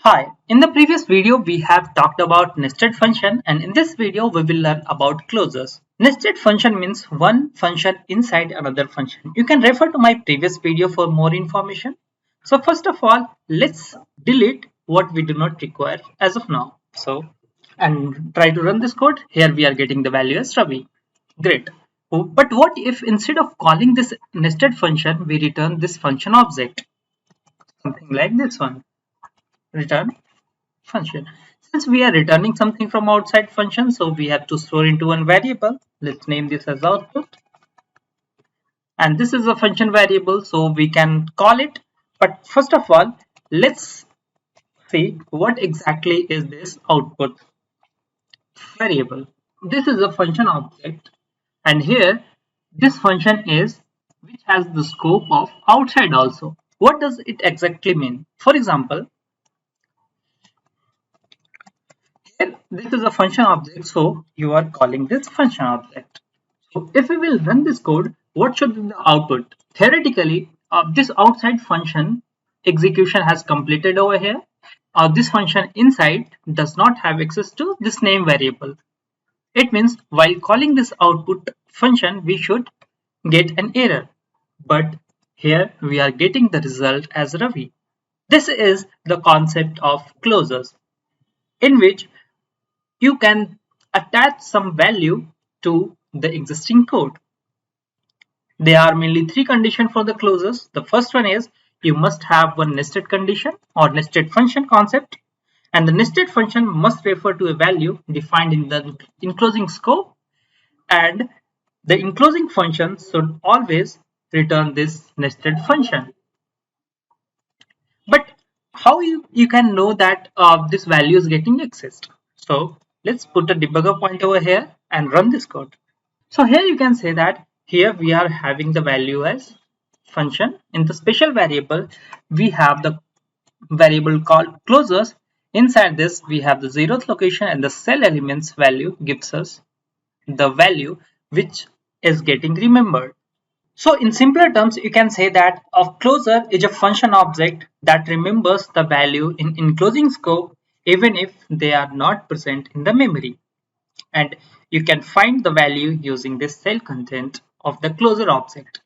Hi, in the previous video we have talked about nested function, and in this video we will learn about closures. Nested function means one function inside another function. You can refer to my previous video for more information. So first of all, let's delete what we do not require as of now. And try to run this code. Here we are getting the value as Ravi. Great. But what if instead of calling this nested function, we return this function object? Something like this one. Return function. Since we are returning something from outside function, so we have to store into one variable. Let's name this as output. And this is a function variable, so we can call it. But first of all, let's see what exactly is this output variable. This is a function object, and here this function is which has the scope of outside also. What does it exactly mean? For example, this is a function object, so you are calling this function object. So if we will run this code, what should be the output? Theoretically, this outside function execution has completed over here. This function inside does not have access to this name variable. It means while calling this output function, we should get an error. But here we are getting the result as Ravi. This is the concept of closures, in which you can attach some value to the existing code. There are mainly three conditions for the closures. The first one is you must have one nested condition or nested function concept, and the nested function must refer to a value defined in the enclosing scope, and the enclosing function should always return this nested function. But how you can know that this value is getting accessed? So let's put a debugger point over here and run this code. So here you can say that here we are having the value as function. In the special variable, we have the variable called closures. Inside this, we have the zeroth location, and the cell elements value gives us the value which is getting remembered. So in simpler terms, you can say that a closure is a function object that remembers the value in enclosing scope even if they are not present in the memory. And you can find the value using this cell content of the closure object.